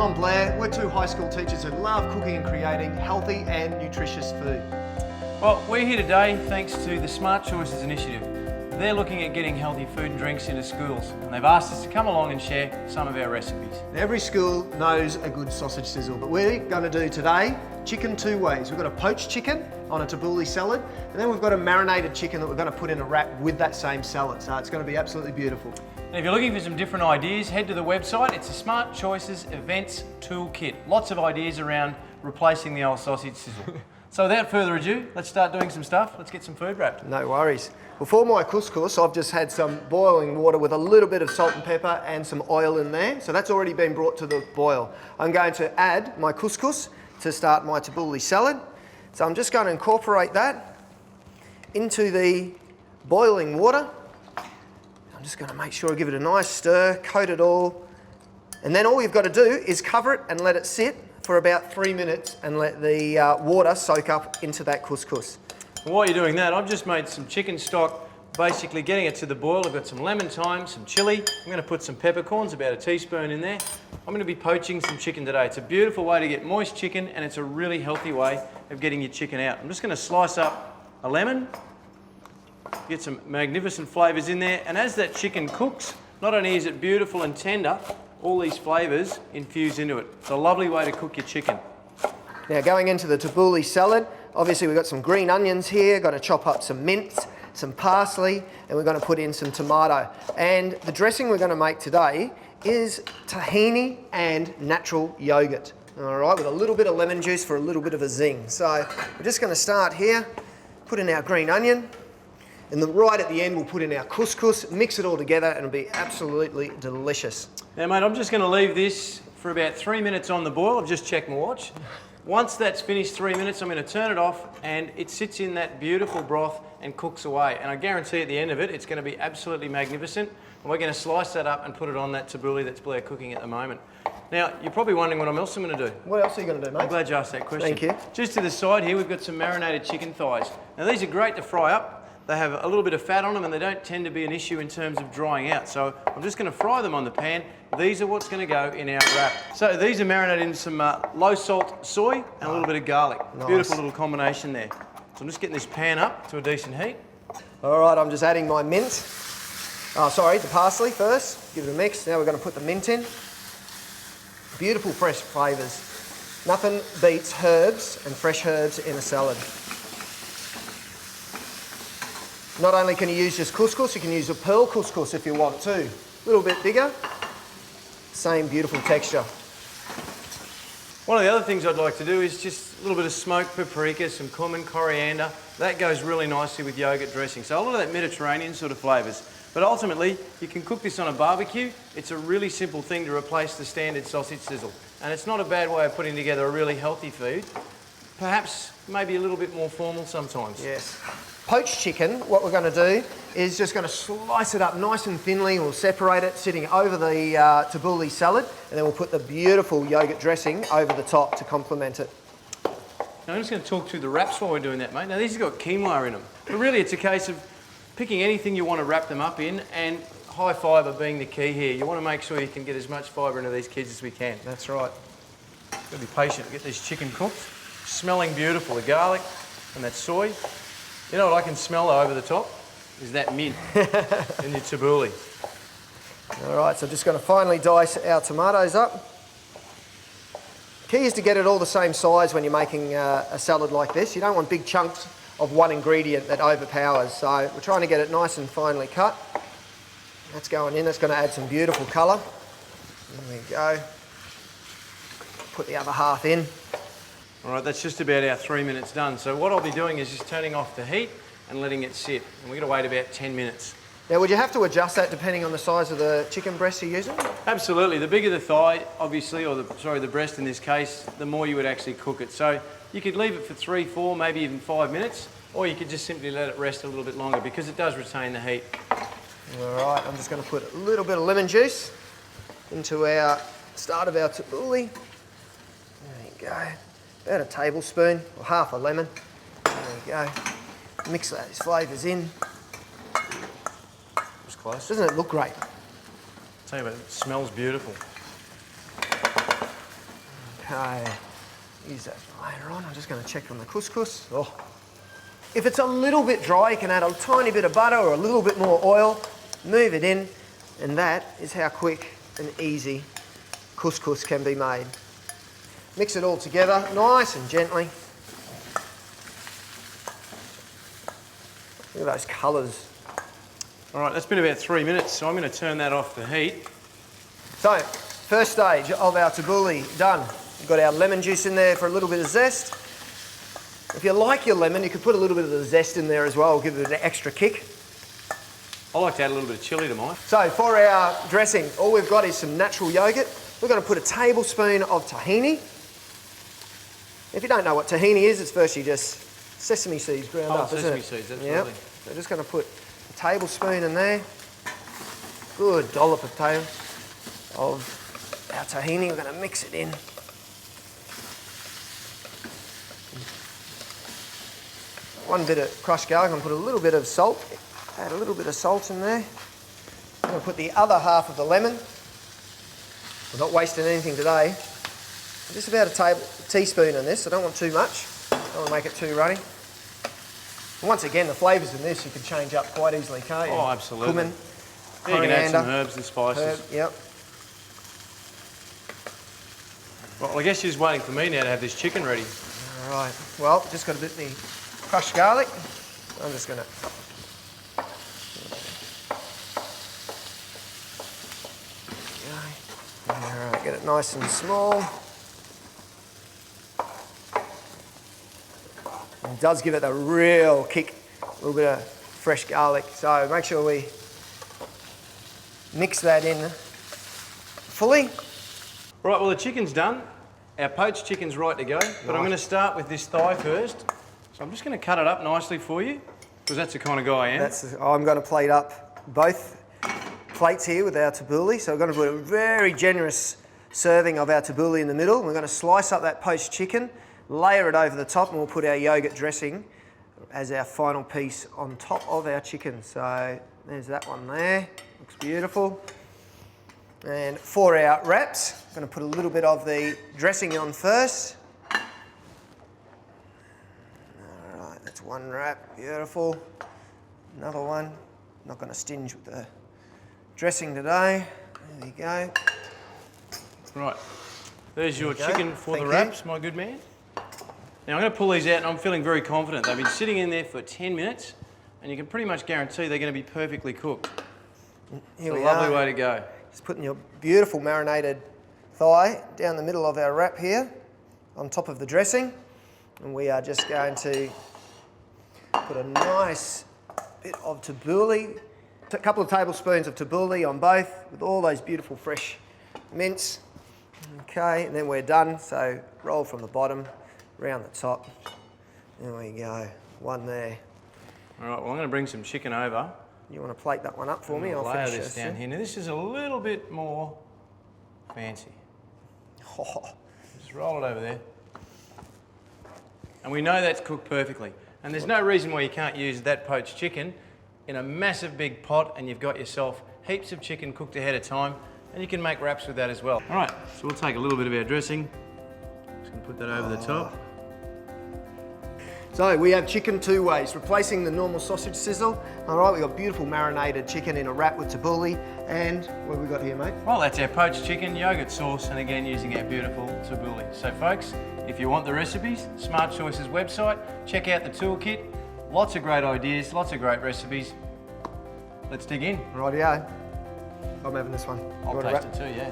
I'm Blair. We're two high school teachers who love cooking and creating healthy and nutritious food. Well, we're here today thanks to the Smart Choices initiative. They're looking at getting healthy food and drinks into schools, and they've asked us to come along and share some of our recipes. Every school knows a good sausage sizzle, but we're going to do today chicken two ways. We've got a poached chicken on a tabbouleh salad, and then we've got a marinated chicken that we're going to put in a wrap with that same salad. So it's going to be absolutely beautiful. And if you're looking for some different ideas, head to the website. It's a Smart Choices Events Toolkit. Lots of ideas around replacing the old sausage sizzle. So without further ado, let's start doing some stuff. Let's get some food wrapped. No worries. Well, for my couscous, I've just had some boiling water with a little bit of salt and pepper and some oil in there. So that's already been brought to the boil. I'm going to add my couscous to start my tabbouleh salad. So I'm just going to incorporate that into the boiling water. I'm just going to make sure I give it a nice stir, coat it all. And then all you've got to do is cover it and let it sit for about 3 minutes and let the water soak up into that couscous. While you're doing that, I've just made some chicken stock, basically getting it to the boil. I've got some lemon thyme, some chilli. I'm going to put some peppercorns, about a teaspoon in there. I'm going to be poaching some chicken today. It's a beautiful way to get moist chicken, and it's a really healthy way of getting your chicken out. I'm just going to slice up a lemon, get some magnificent flavours in there, and as that chicken cooks, not only is it beautiful and tender, all these flavours infuse into it. It's a lovely way to cook your chicken. Now going into the tabbouleh salad, obviously we've got some green onions here, got to chop up some mint, some parsley, and we're going to put in some tomato. And the dressing we're going to make today is tahini and natural yoghurt. All right, with a little bit of lemon juice for a little bit of a zing. So we're just going to start here, put in our green onion, and then right at the end we'll put in our couscous, mix it all together, and it'll be absolutely delicious. Now mate, I'm just going to leave this for about 3 minutes on the boil. I've just checked my watch. Once that's finished 3 minutes, I'm going to turn it off, and it sits in that beautiful broth and cooks away. And I guarantee at the end of it, it's going to be absolutely magnificent. And we're going to slice that up and put it on that tabbouleh that's Blair cooking at the moment. Now, you're probably wondering what else I'm going to do. What else are you going to do, mate? I'm glad you asked that question. Thank you. Just to the side here, we've got some marinated chicken thighs. Now, these are great to fry up. They have a little bit of fat on them, and they don't tend to be an issue in terms of drying out. So I'm just going to fry them on the pan. These are what's going to go in our wrap. So these are marinated in some low salt soy and a little bit of garlic. Nice. Beautiful little combination there. So I'm just getting this pan up to a decent heat. All right, I'm just adding my mint. Oh, sorry, the parsley first. Give it a mix. Now we're going to put the mint in. Beautiful fresh flavours. Nothing beats herbs and fresh herbs in a salad. Not only can you use just couscous, you can use a pearl couscous if you want to. A little bit bigger, same beautiful texture. One of the other things I'd like to do is just a little bit of smoked paprika, some cumin, coriander. That goes really nicely with yoghurt dressing. So a lot of that Mediterranean sort of flavours. But ultimately, you can cook this on a barbecue. It's a really simple thing to replace the standard sausage sizzle. And it's not a bad way of putting together a really healthy food. Perhaps maybe a little bit more formal sometimes. Yes. Poached chicken, what we're going to do is just going to slice it up nice and thinly. We'll separate it sitting over the tabbouleh salad, and then we'll put the beautiful yoghurt dressing over the top to complement it. Now I'm just going to talk through the wraps while we're doing that, mate. Now these have got quinoa in them. But really it's a case of picking anything you want to wrap them up in, and high fibre being the key here. You want to make sure you can get as much fibre into these kids as we can. That's right. Got to be patient to get this chicken cooked. Smelling beautiful, the garlic and that soy. You know what I can smell over the top? Is that mint in your tabbouleh. All right, so just going to finally dice our tomatoes up. Key is to get it all the same size when you're making a salad like this. You don't want big chunks of one ingredient that overpowers. So we're trying to get it nice and finely cut. That's going in. That's going to add some beautiful colour. There we go. Put the other half in. All right, that's just about our 3 minutes done. So what I'll be doing is just turning off the heat and letting it sit. And we're going to wait about 10 minutes. Now, would you have to adjust that depending on the size of the chicken breast you're using? Absolutely. The bigger the thigh, obviously, or the breast in this case, the more you would actually cook it. So you could leave it for 3, 4, maybe even 5 minutes, or you could just simply let it rest a little bit longer because it does retain the heat. All right, I'm just going to put a little bit of lemon juice into our start of our tabbouleh. There you go. About a tablespoon or half a lemon. There we go. Mix those flavours in. Just close. Doesn't it look great? Tell you what, it smells beautiful. Okay, use that later on. I'm just going to check on the couscous. Oh. If it's a little bit dry, you can add a tiny bit of butter or a little bit more oil, move it in, and that is how quick and easy couscous can be made. Mix it all together nice and gently. Look at those colours. All right, that's been about 3 minutes, so I'm going to turn that off the heat. So, first stage of our tabbouleh done. We've got our lemon juice in there for a little bit of zest. If you like your lemon, you could put a little bit of the zest in there as well, give it an extra kick. I like to add a little bit of chilli to mine. So for our dressing, all we've got is some natural yoghurt. We're going to put a tablespoon of tahini. If you don't know what tahini is, it's firstly just sesame seeds ground up, sesame isn't it? seeds, that's yep. lovely. So just going to put a tablespoon in there. Good dollop of our tahini. We're going to mix it in. One bit of crushed garlic. I'm going to put a little bit of salt. Add a little bit of salt in there. I'm going to put the other half of the lemon. We're not wasting anything today. Just about a teaspoon in this. I don't want too much. I don't want to make it too runny. And once again, the flavours in this you can change up quite easily, can't you? Oh, absolutely. Cumin, yeah, you can add some herbs and spices. Yep. Well, I guess you're just waiting for me now to have this chicken ready. All right. Well, just got a bit of the crushed garlic. I'm just going to... All right, get it nice and small. It does give it a real kick, a little bit of fresh garlic. So make sure we mix that in fully. Right, well the chicken's done. Our poached chicken's right to go, but I'm going to start with this thigh first. So I'm just going to cut it up nicely for you, because that's the kind of guy I am. I'm going to plate up both plates here with our tabbouleh. So we're going to put a very generous serving of our tabbouleh in the middle. We're going to slice up that poached chicken, layer it over the top, and we'll put our yoghurt dressing as our final piece on top of our chicken. So there's that one there. Looks beautiful. And for our wraps, I'm going to put a little bit of the dressing on first. All right, that's one wrap. Beautiful. Another one. Not going to stinge with the dressing today. There you go. Right, there's your chicken for the wraps, my good man. Now I'm going to pull these out and I'm feeling very confident. They've been sitting in there for 10 minutes and you can pretty much guarantee they're going to be perfectly cooked. It's a lovely way to go. Just putting your beautiful marinated thigh down the middle of our wrap here on top of the dressing. And we are just going to put a nice bit of tabbouleh, a couple of tablespoons of tabbouleh on both with all those beautiful fresh mince. Okay, and then we're done. So roll from the bottom, round the top. There we go, one there. All right, well I'm going to bring some chicken over. You want to plate that one up for me? I'll lay this down here. Now this is a little bit more fancy. Oh. Just roll it over there. And we know that's cooked perfectly. And there's no reason why you can't use that poached chicken in a massive big pot and you've got yourself heaps of chicken cooked ahead of time and you can make wraps with that as well. All right, so we'll take a little bit of our dressing. Just going to put that over the top. So we have chicken two ways, replacing the normal sausage sizzle. All right, we've got beautiful marinated chicken in a wrap with tabbouleh. And what have we got here, mate? Well, that's our poached chicken, yoghurt sauce, and again using our beautiful tabbouleh. So folks, if you want the recipes, Smart Choices website, check out the toolkit. Lots of great ideas, lots of great recipes. Let's dig in. Rightio. I'm having this one. I'll taste it too, yeah.